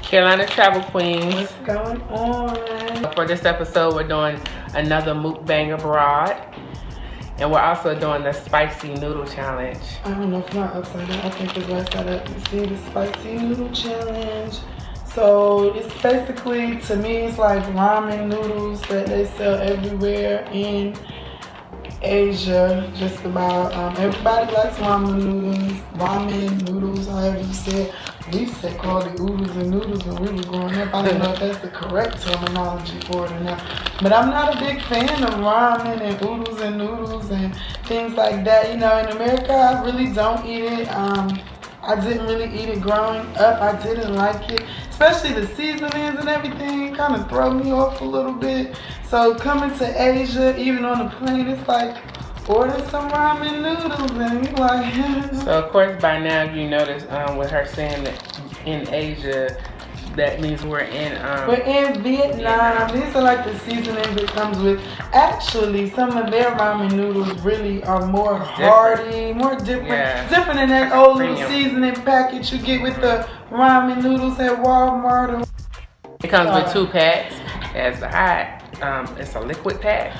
Carolina Travel Queens. What's going on? For this episode, we're doing another mukbang abroad. And we're also doing the spicy noodle challenge. I don't know if not upside down. I think it's right side up. You see the spicy noodle challenge. So it's basically, to me, it's like ramen noodles that they sell everywhere in Asia. Just about everybody likes ramen noodles, however you say it. We used to call it oodles and noodles when we were growing up. I don't know if that's the correct terminology for it or not. But I'm not a big fan of ramen and oodles and noodles and things like that. You know, in America, I really don't eat it. I didn't really eat it growing up. I didn't like it. Especially the seasonings and everything kind of throw me off a little bit. So coming to Asia, even on the plane, it's like, order some ramen noodles and you like. So of course by now you notice with her saying that in Asia, that means we're in Vietnam. These are like the seasonings it comes with. Actually, some of their ramen noodles really are more hearty, more different. Yeah. Different than that old little seasoning package you get with the ramen noodles at Walmart. It comes with 2 packs. It has the hot, it's a liquid pack.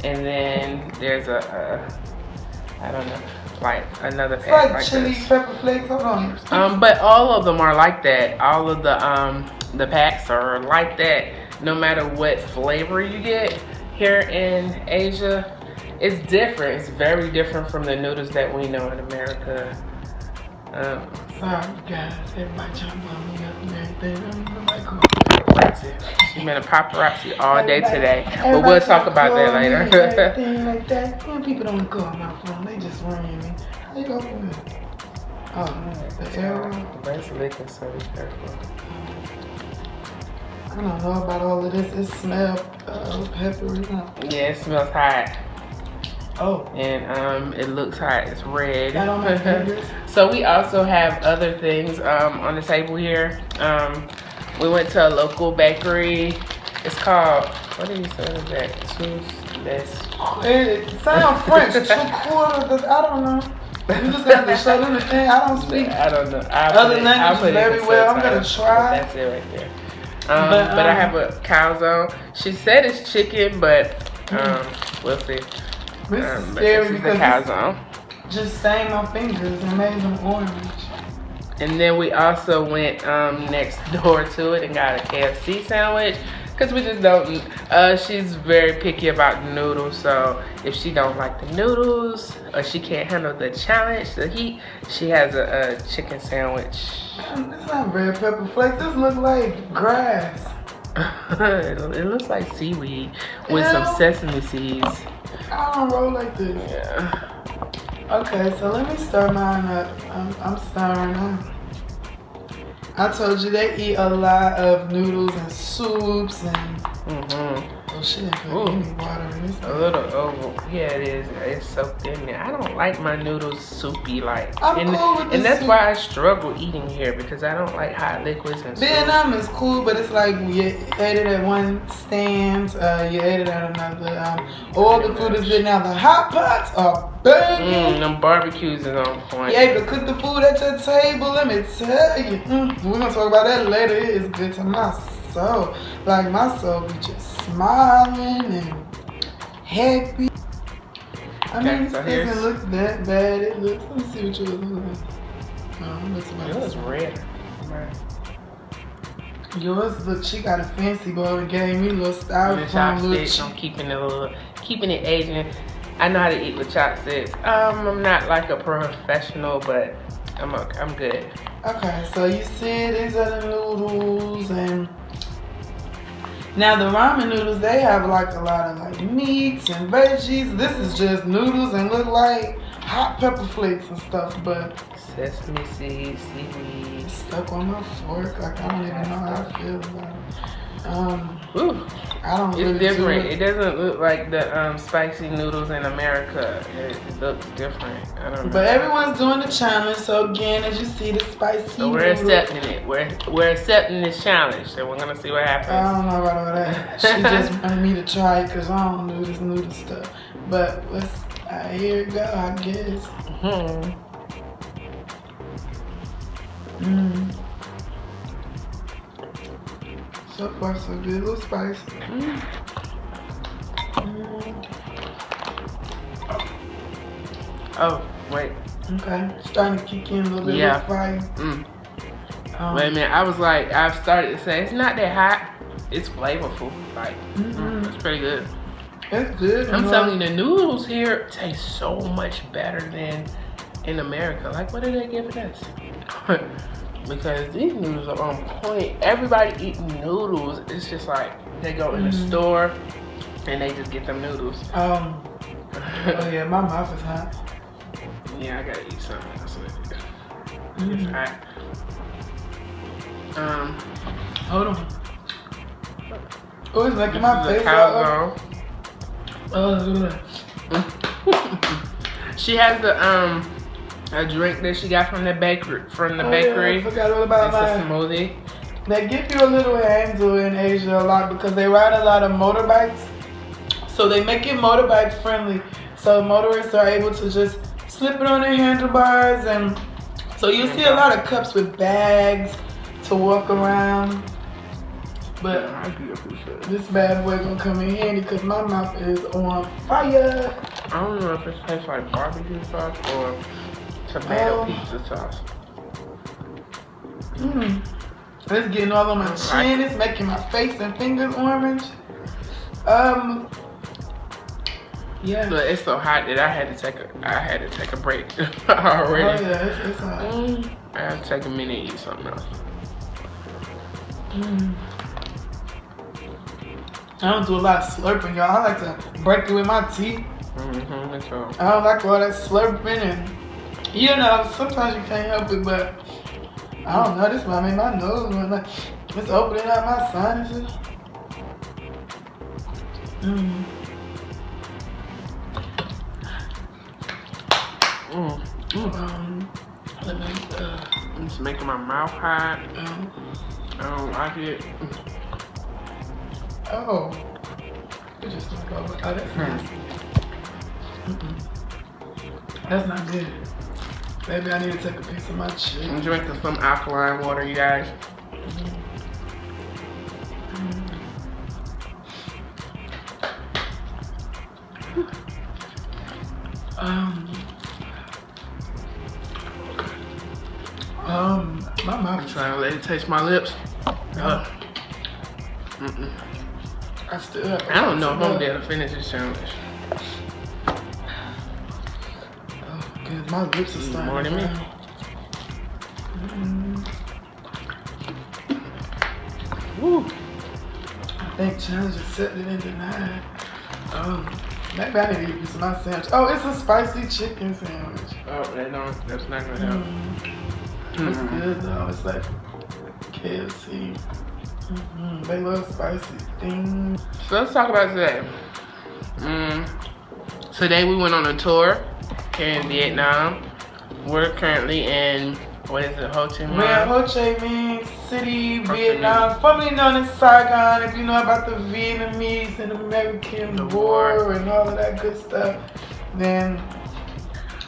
And then there's I don't know, like another pack like chili pepper flakes. Hold on. But all of them are like that. All of the packs are like that. No matter what flavor you get here in Asia, it's different. It's very different from the noodles that we know in America. Sorry guys, everybody jumping on me up and everything. She's been a paparazzi all day today, but we'll talk about that later. Everything like that. When people don't go on my phone, they just ring me. How you go for it? Oh, the arrow. That's liquor, so be careful. I don't know about all of this. It smells peppery. Yeah, it smells hot. Oh. And it looks hot. It's red. That on my fingers. So we also have other things on the table here. We went to a local bakery. It's called, what do you say is that? It sounds French. I don't know. You just got to show them the thing. I don't speak other languages very well. I'm going to try. That's it right there. But I have a calzone. She said it's chicken, but we'll see. This is scary because the calzone just stained my fingers and made them orange. And then we also went next door to it and got a KFC sandwich because we just don't. She's very picky about the noodles, so if she don't like the noodles or she can't handle the challenge, the heat, she has a chicken sandwich. It's not red pepper flakes. This looks like grass. It looks like seaweed with some sesame seeds. I don't roll like this. Yeah. Okay, so let me stir mine up. I'm stirring up. I told you they eat a lot of noodles and soups and oh shit, any water in this. A little yeah, it is. It's soaked in there. I don't like my noodles soupy like. I'm cool with this. And that's why I struggle eating here because I don't like hot liquids and soup. Vietnam is cool, but it's like you ate it at one stand, you ate it at another. All the food is good now. The hot pots are banging. Them barbecues is on point. You able to cook the food at your table, let me tell you. We're gonna talk about that later. It is good to my soul. Like my soul be just smiling and happy. I mean, so it doesn't look that bad. It looks, let me see what you look like. It was red. Yours look, she got a fancy bowl and gave me a little styrofoam. I'm keeping it Asian. I know how to eat with chopsticks. I'm not like a professional, but I'm good. Okay, so you see these are the noodles, and now the ramen noodles, they have like a lot of like meats and veggies. This is just noodles and look like hot pepper flakes and stuff, but sesame seeds, seaweed. Stuck on my fork. Like I don't even know how I feel about it. Ooh. I don't really It's different. It doesn't look like the spicy noodles in America. It looks different. I don't know. But everyone's doing the challenge, so again, as you see, the spicy So we're accepting it. We're accepting this challenge, so we're gonna see what happens. I don't know about all that. She just wanted me to try it because I don't do this noodle stuff. But Here it go, I guess. So far, so good. A little spice. Oh, wait. Okay. Starting to kick in a little bit of fire. Wait a minute. I was like, I've started to say, it's not that hot. It's flavorful. Like, it's pretty good. It's good. I'm telling you, the noodles here taste so much better than in America. Like, what are they giving us? Because these noodles are on point. Everybody eating noodles. It's just like they go in the store and they just get them noodles. Oh yeah, my mouth is hot. Yeah, I gotta eat something else with it. It's hot. Hold on. Oh, it's making my face calzone. Oh, look at She has the a drink that she got from the bakery. Yeah, I forgot all about it's a mine. smoothie. They give you a little handle in Asia a lot because they ride a lot of motorbikes. So they make it motorbike friendly. So motorists are able to just slip it on their handlebars, and so you see a lot of cups with bags to walk around. But this bad boy gonna come in handy because my mouth is on fire. I don't know if it tastes like barbecue sauce or tomato pizza sauce. It's getting all on my chin. It's making my face and fingers orange. Yeah. But it's so hot that I had to take a break already. Oh yeah, it's hot. I had to take a minute and eat something else. I don't do a lot of slurping, y'all. I like to break it with my teeth. That's all. I don't like all that slurping, and you know, sometimes you can't help it, but I don't know. This might make my nose run like it's opening up my sinuses. It's making my mouth hot. I don't like it. Oh, it just took over. Oh, that's nasty. That's not good. Maybe I need to take a piece of my cheek. I'm drinking some alkaline water, you guys. My mouth I'm trying to let it taste my lips. I still have. I don't know if I'm gonna be able to finish this sandwich. Oh, good. My lips are starting. More than me. Woo. I think Challenge accepted and denied. Maybe I need to eat this my sandwich. Oh, it's a spicy chicken sandwich. Oh, that's not gonna help. It's good though. It's like KFC. They love spicy things. So let's talk about today. Today we went on a tour here in Vietnam. We're currently in, what is it, Ho Chi Minh? We're in Ho Chi Minh City, Vietnam, formerly known as Saigon. If you know about the Vietnamese and American War and all of that good stuff, then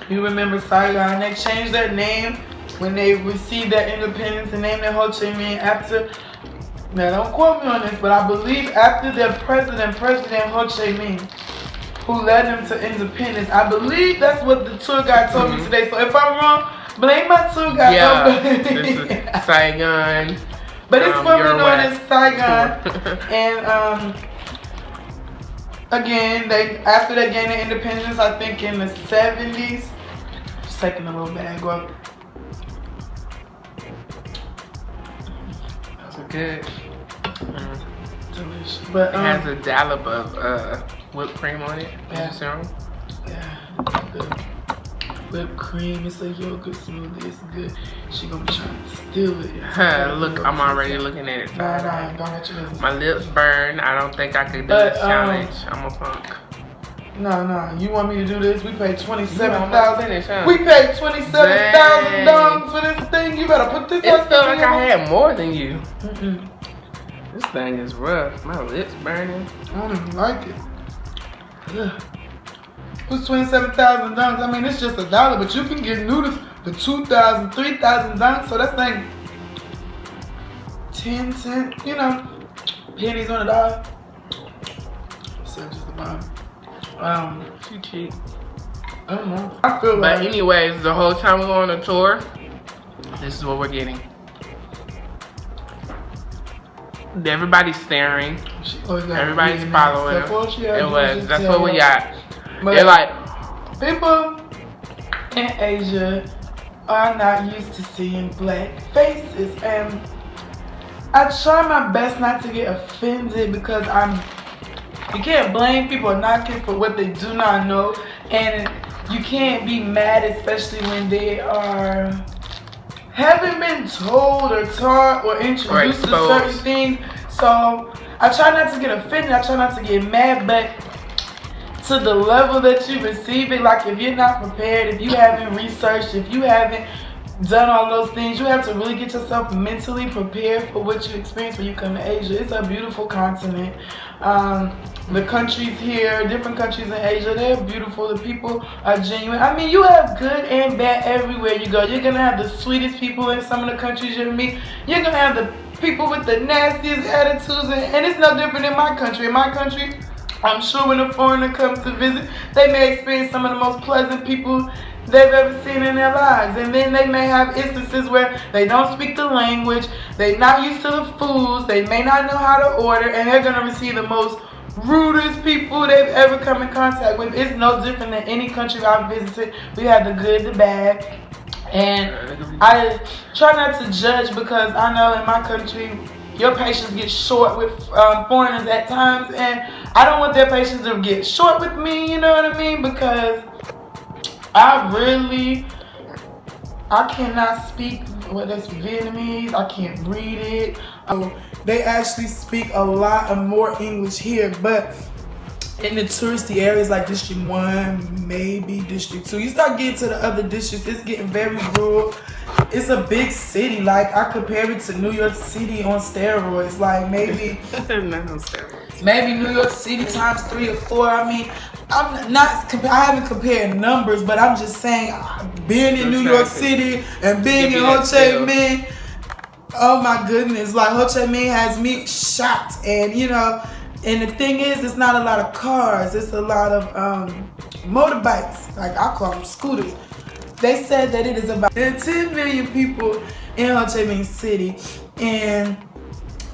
you remember Saigon. They changed their name when they received their independence and named it Ho Chi Minh after, now don't quote me on this, but I believe after their President Ho Chi Minh, who led them to independence. I believe that's what the tour guide told me today. So if I'm wrong, blame my tour guide. Yeah, this is Saigon. But it's formerly known as Saigon. And again, after they gained their independence, I think in the 70s. Just taking a little bag up. That's good. Delicious. But it has a dollop of whipped cream on it. Yeah. Yeah. Good. Whipped cream. It's a yogurt smoothie. It's good. She gonna be trying to steal it. Look, I'm already looking at it. Nah, don't let you listen. My lips burn. I don't think I could do this challenge. I'm a punk. No. You want me to do this? We paid $27,000. We paid $27,000 for this thing. You better put this. It felt like I had more than you. This thing is rough. My lips burning. I don't even like it. Ugh. Who's 27,000 dunks? I mean, it's just $1, but you can get noodles for 2,000, 3,000 dunks. So that's like 10 cents, you know, pennies on $1. So just about. She cheap. I don't know. I feel But like. anyways, the whole time we're on a tour, this is what we're getting. Everybody's staring. Everybody's following. That's what we got. But They're like, people in Asia are not used to seeing black faces, and I try my best not to get offended because you can't blame people or knock it for what they do not know, and you can't be mad, especially when they haven't been told or taught or introduced to certain things. So I try not to get offended, I try not to get mad, but to the level that you receive it, like if you're not prepared, if you haven't researched, if you haven't done all those things, you have to really get yourself mentally prepared for what you experience when you come to Asia. It's a beautiful continent. The countries here, different countries in Asia, they're beautiful. The people are genuine. I mean, you have good and bad everywhere you go. You're going to have the sweetest people in some of the countries you meet. You're going to have the people with the nastiest attitudes. And it's no different in my country. In my country, I'm sure when a foreigner comes to visit, they may experience some of the most pleasant people they've ever seen in their lives. And then they may have instances where they don't speak the language, they're not used to the foods, they may not know how to order, and they're going to receive the most rudest people they've ever come in contact with. It's no different than any country I've visited. We have the good, the bad, and I try not to judge because I know in my country your patience gets short with foreigners at times, and I don't want their patience to get short with me, you know what I mean? Because I cannot speak that's Vietnamese. I can't read it. They actually speak a lot of more English here, but in the touristy areas like District 1, maybe District 2, you start getting to the other districts, it's getting very rural. It's a big city. Like, I compare it to New York City on steroids. Like, maybe not on steroids. Maybe New York City times 3 or 4. I mean, I haven't compared numbers, but I'm just saying, being in New York City and being in Ho Chi Minh, oh my goodness, like Ho Chi Minh has me shocked. And you know, and the thing is, it's not a lot of cars, it's a lot of motorbikes, like I call them scooters. They said that it is about 10 million people in Ho Chi Minh City, and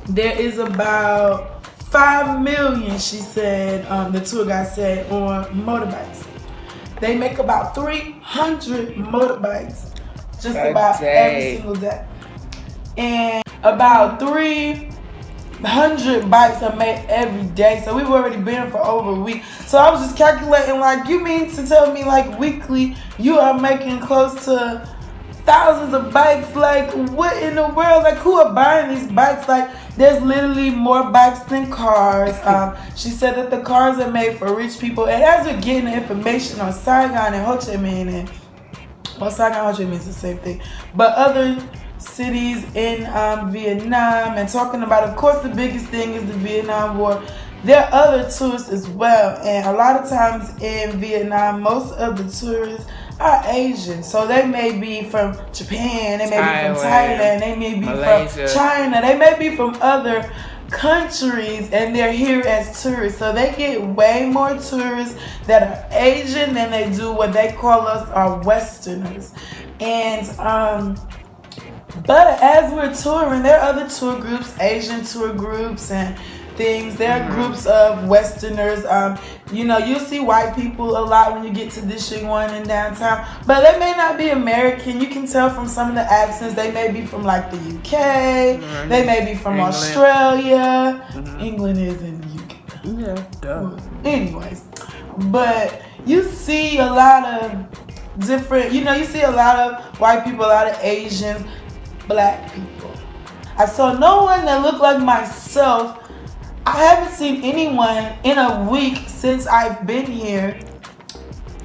there is about 5 million, she said, the tour guide said, on motorbikes. They make about 300 motorbikes just about every single day. And about 300 bikes are made every day. So we've already been for over a week. So I was just calculating, like, you mean to tell me, like, weekly you are making close to thousands of bikes? Like, what in the world? Like, who are buying these bikes? Like, there's literally more bikes than cars. She said that the cars are made for rich people. And as we're getting the information on Saigon and Ho Chi Minh, and well, Saigon and Ho Chi Minh is the same thing, but other cities in Vietnam, and talking about, of course, the biggest thing is the Vietnam War. There are other tourists as well, and a lot of times in Vietnam, most of the tourists are Asian. So they may be from Japan, they may be from Thailand, they may be Malaysia, from China, they may be from other countries, and they're here as tourists. So they get way more tourists that are Asian than they do what they call us our Westerners. And but as we're touring, there are other tour groups, Asian tour groups and things. There are groups of Westerners. You know, you'll see white people a lot when you get to District 1 in downtown, but they may not be American. You can tell from some of the accents. They may be from like the UK. They may be from England. Australia. England is in the UK. Yeah, duh. Well, anyways, but you see a lot of different, you know, you see a lot of white people, a lot of Asians, black people. I saw no one that looked like myself. I haven't seen anyone in a week since I've been here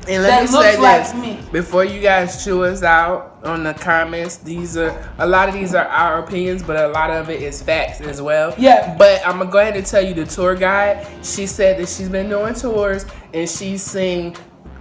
and let me say this, me. Before you guys chew us out on the comments, a lot of these are our opinions, but a lot of it is facts as well. Yeah. But I'm gonna go ahead and tell you, the tour guide, she said that she's been doing tours and she's seen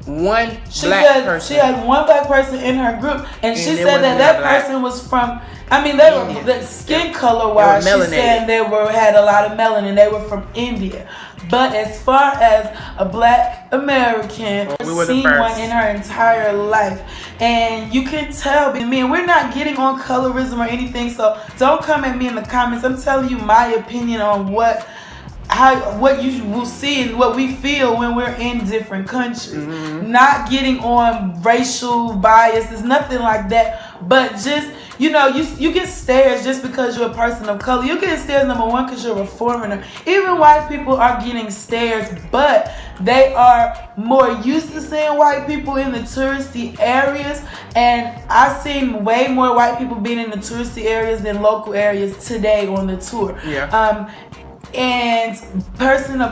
one She black said person. she had one black person in her group, and she there said that wasn't that a black. person was from. I mean, they were India. the skin color wise. They She were melanated. said they had a lot of melanin. They were from India, but as far as a black American, We were the seen first. one in her entire life, and you can tell. I mean, we're not getting on colorism or anything, so don't come at me in the comments. I'm telling you my opinion on what you will see and what we feel when we're in different countries. Not getting on racial bias, there's nothing like that, but just you get stares just because you're a person of color. You get stares, number one, because you're a foreigner. Even white people are getting stares, but they are more used to seeing white people in the touristy areas, and I've seen way more white people being in the touristy areas than local areas today on the tour. And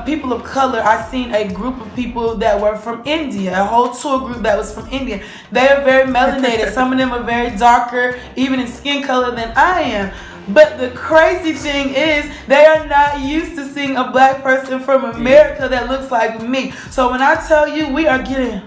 people of color, I seen a group of people that were from India, a whole tour group that was from India. They are very melanated. Some of them are very darker, even in skin color, than I am. But the crazy thing is, they are not used to seeing a black person from America that looks like me. So when I tell you, we are getting...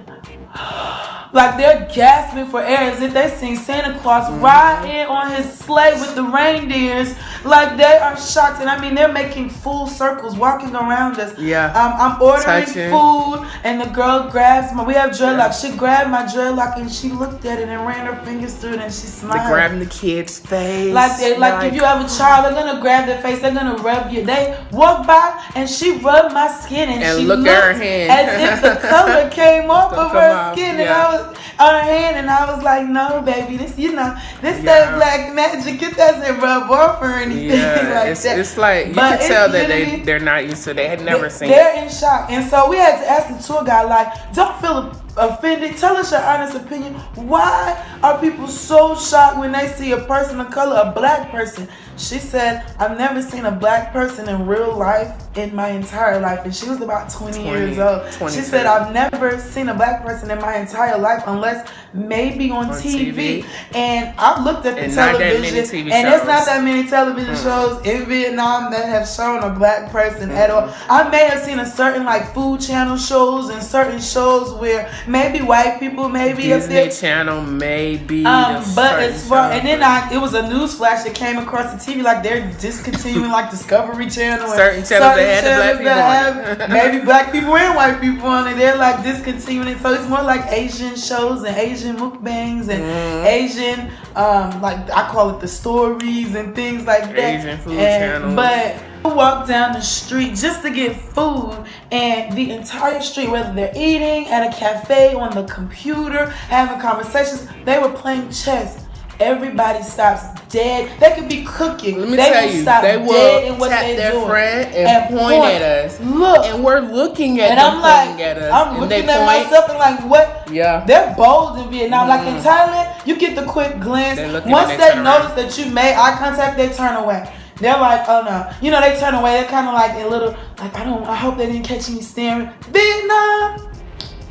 like they're gasping for air as if they seen Santa Claus ride in on his sleigh with the reindeers. Like they are shocked, and I mean they're making full circles, walking around us. I'm ordering Touching. food, and the girl grabs we have dreadlocks. She grabbed my dreadlock and she looked at it and ran her fingers through it and she smiled. They're grabbing the kid's face. Like if you have a child, they're gonna grab their face, they're gonna rub you. They walked by and she rubbed my skin and she looked looked at her hand as if the color came off of her skin, and I was on her hand, and I was like, no, baby, this that black magic. It doesn't rub off or anything like that. It's like you But can tell that literally- they're not used to. They had never seen. They're in shock, and so we had to ask the tour guide, like, don't feel offended. Tell us your honest opinion. Why are people so shocked when they see a person of color, a black person? She said, I've never seen a black person in real life in my entire life. And she was about 20 years old. 22. She said, I've never seen a black person in my entire life unless maybe on TV. And I've looked at the And not that many television, TV and there's shows. not that many television shows in Vietnam that have shown a black person at all. I may have seen a certain like food channel shows and certain shows where maybe white people maybe up Disney there. Channel maybe. But as far and then it was a news flash that came across the TV, like they're discontinuing like Discovery Channel and certain channels that had the black people that on have maybe black people and white people on it. They're like discontinuing it, so it's more like Asian shows and Asian mukbangs and Asian like I call it the stories and things like that. Asian food channels. But walk down the street just to get food, and the entire street, whether they're eating at a cafe, on the computer, having conversations, they were playing chess. Everybody stops dead. They could be cooking. Let me they tell will you, stop they dead will in what tap they're their doing friend and point at us. Look, and we're looking at and them I'm like, pointing at us. I'm and looking they at point. myself and like, what? Yeah. They're bold in Vietnam. Like in Thailand, you get the quick glance. They look at Once it, they turn notice around. that you made eye contact, they turn away. They're like, oh no. You know, they turn away. They're kind of like a little, like, I hope they didn't catch me staring. Vietnam,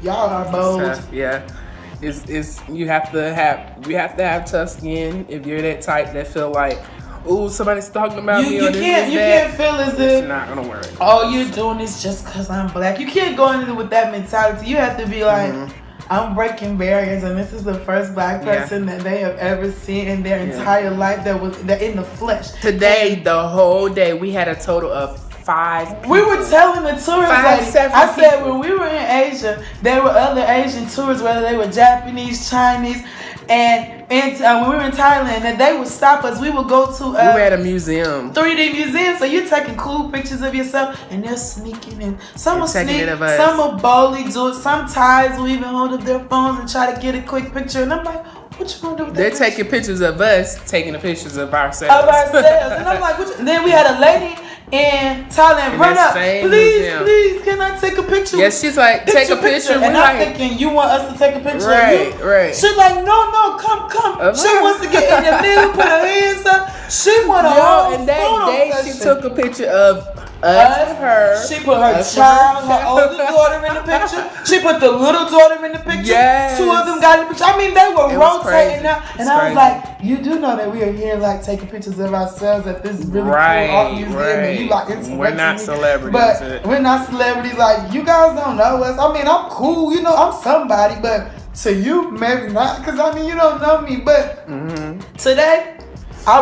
y'all are bold. Yeah. It's we have to have tough skin if you're that type that feel like, ooh, somebody's talking about me or You this can't is that. feel as It's if, not gonna work. oh, you're doing this just because I'm black. You can't go into it with that mentality. You have to be like, I'm breaking barriers, and this is the first black person that they have ever seen in their entire life that in the flesh. Today, the whole day, we had a total of 5 people. We were telling the tourist lady, 7 I said people. when we were in Asia, there were other Asian tourists, whether they were Japanese, Chinese, and when we were in Thailand, that they would stop us. We would go to we were at a museum. 3D museum, so you're taking cool pictures of yourself, and they're sneaking in. Some will taking sneak, it of us. some will boldly do it. Some Thais will even hold up their phones and try to get a quick picture. And I'm like, what you gonna do with that? They're picture? taking pictures of us, taking the pictures of ourselves. Of ourselves, and I'm like, then we had a lady in Thailand In run that up, same please, museum. please, can I take a picture? Yes, she's like, take a picture. And We I'm like, thinking, you want us to take a picture right, of you? right. She's like, no, come. She wants to get in the middle, put her hands up. She want a Yo, whole and that photo day she session. took a picture of us, her. She put her child, her older daughter in the picture. She put the little daughter in the picture. Yes. Two of them got in the picture. I mean, they were rotating out. And I was crazy. like, you do know that we are here, like, taking pictures of ourselves at this really cool art museum. And you, like, we're not celebrities. But we're not celebrities. Like, you guys don't know us. I mean, I'm cool. You know, I'm somebody. But to you, maybe not. Because, I mean, you don't know me. But today,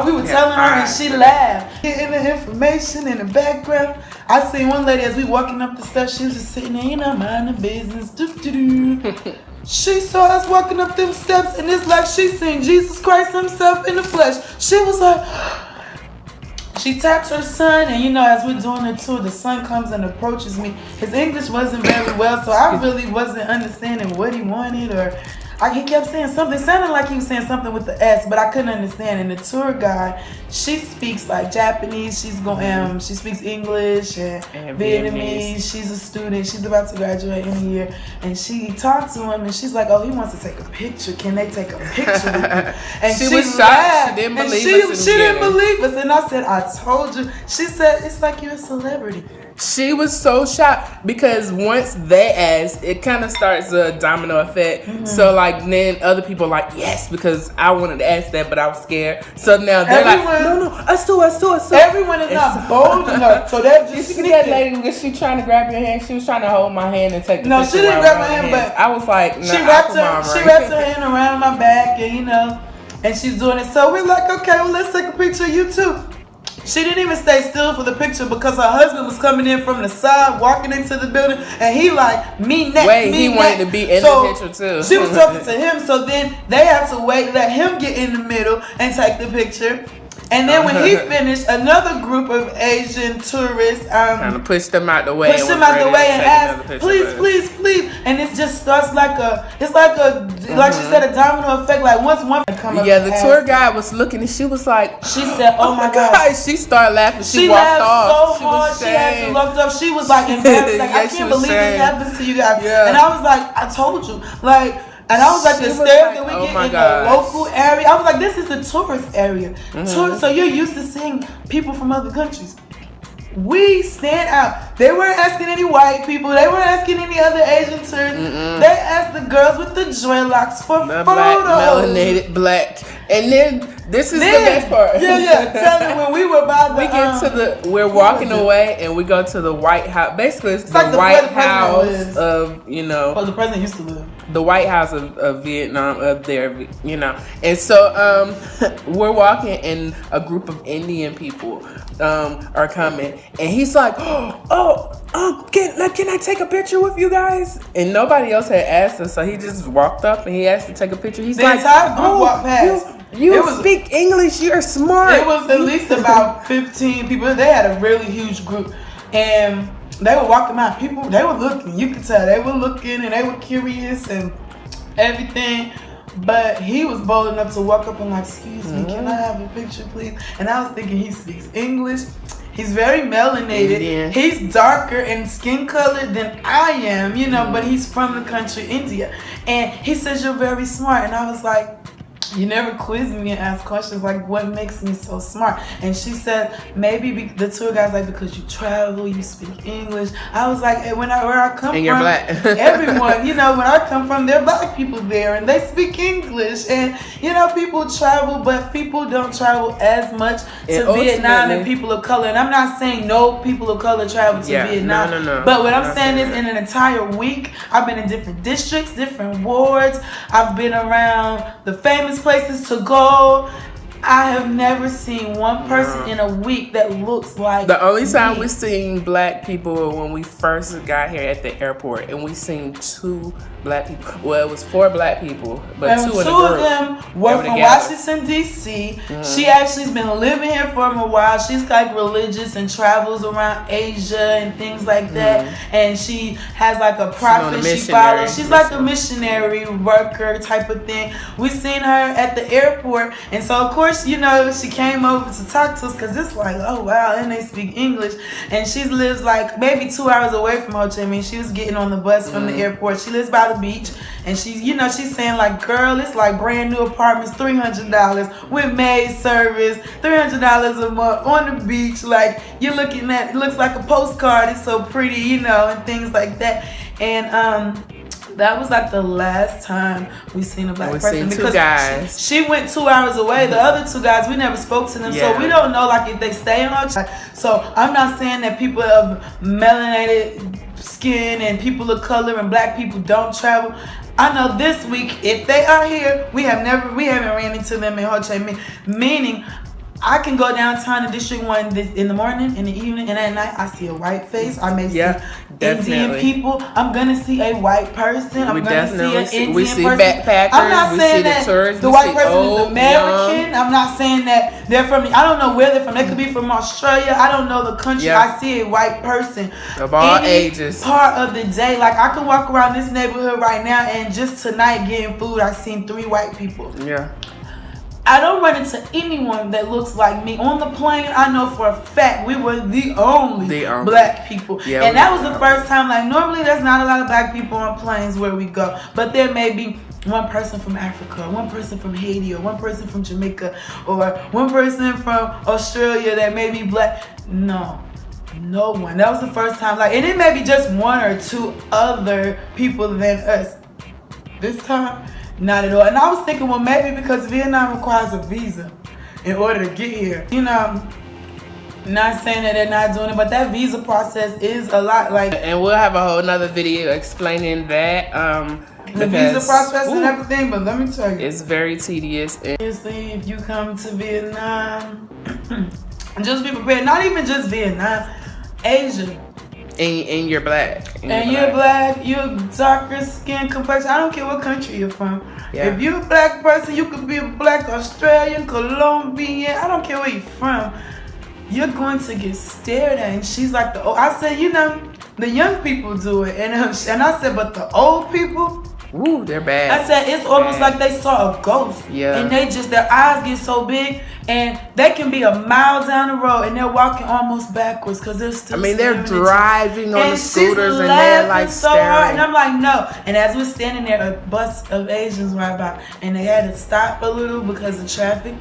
we were telling her and she laughed. Getting the information in the background. I seen one lady as we walking up the steps. She was just sitting there, you know, minding business. She saw us walking up them steps, and it's like she seen Jesus Christ himself in the flesh. She was like, she tapped her son, and you know, as we're doing the tour, the son comes and approaches me. His English wasn't very well, so I really wasn't understanding what he wanted, or he kept saying something. It sounded like he was saying something with the S, but I couldn't understand. And the tour guide, she speaks like Japanese. She speaks English and Vietnamese. She's a student. She's about to graduate in a year. And she talked to him, and she's like, "Oh, he wants to take a picture. Can they take a picture with you?" And she was shocked. She didn't believe us. She didn't believe us. And I said, "I told you." She said, "It's like you're a celebrity." She was so shocked because once they asked, it kind of starts a domino effect. So like then other people are like, yes, because I wanted to ask that, but I was scared. So now they're like, no, us too. Everyone is not bold enough, so they're just sneaking. That lady, was she trying to grab your hand? She was trying to hold my hand and take the picture. No, she didn't grab my hand, but I was like, nah, she wrapped her hand around my back, and you know, and she's doing it. So we're like, okay, well, let's take a picture of you too. She didn't even stay still for the picture because her husband was coming in from the side, walking into the building, and he like, me next, wanted to be in the picture too. She was talking to him, so then they had to wait, let him get in the middle and take the picture. And then when he finished, another group of Asian tourists kind of pushed them out the way. And asked, please. And it just starts like like she said, a domino effect. Like once one come up. Yeah, the tour guide was looking and she was like, she said, oh my God. She started laughing. She walked off. So hard. She had to look up. She was like embarrassed. Like, I can't believe this happens to you guys. Yeah. And I was like, I told you. Like, and I was like, the stairs that we get in the local area. I was like, this is the tourist area. So you're used to seeing people from other countries. We stand out. They weren't asking any white people. They weren't asking any other Asian tourists. They asked the girls with the dreadlocks for photos. Melanated black. And then this is the best part. Yeah. Tell me when we were by the we're walking away and we go to the White House. Basically, it's like the White House of, you know. Well, the president used to live. The White House of Vietnam up there, you know. And so we're walking and a group of Indian people are coming. And he's like, can I take a picture with you guys? And nobody else had asked us, so he just walked up and he asked to take a picture. He's like, entire group walked past. You speak English, you're smart. It was at least about 15 people. They had a really huge group. And they were walking by. People, they were looking. You could tell they were looking and they were curious and everything. But he was bold enough to walk up and like, excuse me, can I have a picture, please? And I was thinking he speaks English. He's very melanated. Indian. He's darker in skin color than I am, you know, but he's from the country India. And he says, you're very smart. And I was like, you never quiz me and ask questions like what makes me so smart. And she said, maybe the tour guide's like, because you travel, you speak English. I was like, hey, where I come from, you're black. Everyone, you know, when I come from, there are black people there and they speak English. And, you know, people travel, but people don't travel as much to Vietnam and people of color. And I'm not saying no people of color travel to Vietnam. No. But what I'm saying is in an entire week, I've been in different districts, different wards. I've been around the famous places to go. I have never seen one person in a week that looks like the only time we seen black people when we first got here at the airport, and we seen 2 black people. Well, it was 4 black people, but and 2 in the group. 2 of them were from Washington D.C. She actually's been living here for a while. She's like religious and travels around Asia and things like that. And she has like a prophet she follows. She's like a missionary worker type of thing. We seen her at the airport, and so of course, you know, she came over to talk to us because it's like, oh wow, and they speak English. And she lives like maybe 2 hours away from Ho Chi Minh. She was getting on the bus from the airport. She lives by the beach, And she's saying like, girl, it's like brand new apartments, $300 with maid service, $300 a month on the beach. Like, you're looking at, it looks like a postcard. It's so pretty, and things like that. And that was like the last time we seen a black person, seen because two guys. she went 2 hours away. The other two guys, we never spoke to them, so we don't know like if they stay on her. So I'm not saying that people of melanated skin and people of color and black people don't travel. I know this week, if they are here, we haven't ran into them in Ho Chi Minh, meaning I can go downtown to District 1 in the morning, in the evening, and at night I see a white face. I may see Indian people. I'm gonna see a white person. I'm gonna see an Indian we see person. backpackers. I'm not saying that the white person is old, American. young. I'm not saying that they're from. I don't know where they're from. They could be from Australia. I don't know the country. I see a white person of all ages. Part of the day, like I can walk around this neighborhood right now, and just tonight getting food, I've seen 3 white people. Yeah. I don't run into anyone that looks like me. On the plane, I know for a fact we were the only black people. Yeah, and that was the first time. Like, normally there's not a lot of black people on planes where we go. But there may be one person from Africa, one person from Haiti, or one person from Jamaica, or one person from Australia that may be black. No one. That was the first time. Like, and it may be just 1 or 2 other people than us. This time, not at all. And I was thinking, well, maybe because Vietnam requires a visa in order to get here. Not saying that they're not doing it, but that visa process is a lot. Like, and we'll have a whole nother video explaining that. The visa process and everything. But let me tell you, it's very tedious. Obviously, if you come to Vietnam, just be prepared. Not even just Vietnam, Asia. And you're black. You're black, you're darker skin complexion. I don't care what country you're from. Yeah. If you're a black person, you could be a black Australian, Colombian. I don't care where you're from. You're going to get stared at. And she's like, I said, the young people do it. And I said, but the old people, ooh, they're bad. I said, it's almost like they saw a ghost. Yeah. And their eyes get so big, and they can be a mile down the road, and they're walking almost backwards because they're still. They're driving on the scooters, and they're like so hard, and I'm like, no. And as we're standing there, a bus of Asians right by, and they had to stop a little because of traffic.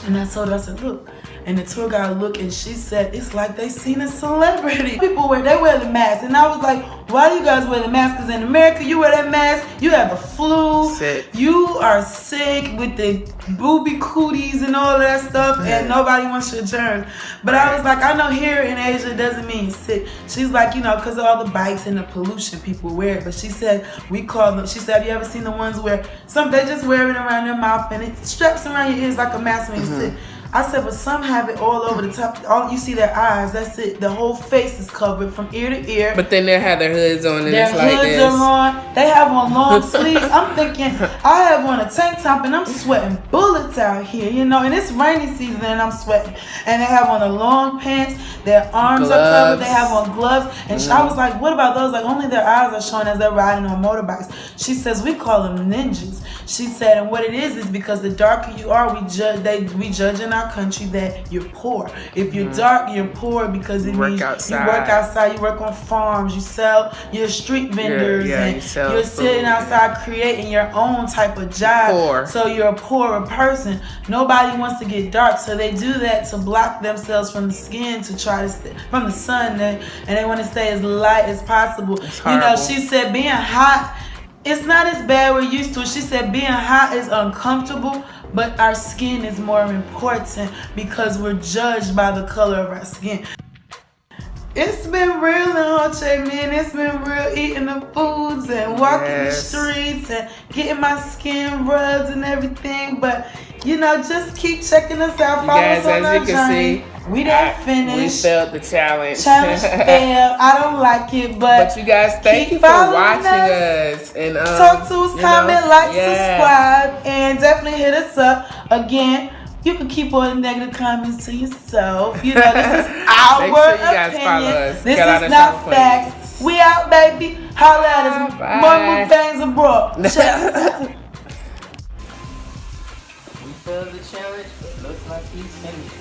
And I told her, I said, look. And the tour guide looked, and she said, it's like they seen a celebrity. People wear the mask. And I was like, why do you guys wear the mask? Because in America, you wear that mask, you have the flu. Sick. You are sick with the booby cooties and all that stuff, and nobody wants your germs. But I was like, I know here in Asia it doesn't mean sick. She's like, because of all the bikes and the pollution, people wear it. But she said, we call them, she said, have you ever seen the ones where they just wear it around their mouth and it straps around your ears like a mask when you're sick? I said, but some have it all over the top. All you see their eyes. That's it. The whole face is covered from ear to ear. But then they have their hoods on, and their it's like hoods are on. They have on long sleeves. I'm thinking, I have on a tank top, and I'm sweating bullets out here, And it's rainy season, and I'm sweating. And they have on the long pants. Their arms are covered. They have on gloves. And I was like, what about those? Like, only their eyes are showing as they're riding on motorbikes. She says, we call them ninjas. She said, and what it is because the darker you are, we judge in our country that you're poor. If you're dark, you're poor because it means you work outside, you work on farms, you sell, you're street vendors, and you're sitting outside creating your own type of job. Poor. So you're a poorer person. Nobody wants to get dark, so they do that to block themselves from the skin, to try to stay from the sun, and they want to stay as light as possible. She said being hot, it's not as bad we're used to. She said being hot is uncomfortable, but our skin is more important because we're judged by the color of our skin. It's been real in Ho Chi Minh. It's been real eating the foods and walking the streets and getting my skin rubbed and everything. But, just keep checking us out. Follow us on our journey. We didn't finish. We failed the challenge. Challenge failed. I don't like it, but you guys, thank you for watching us. And talk to us, comment, subscribe, and definitely hit us up. Again, you can keep all the negative comments to yourself. This is our Make sure you guys follow us. This is not facts. We out, baby. Holla at us. More things abroad. We failed the challenge, but looks like he's finished.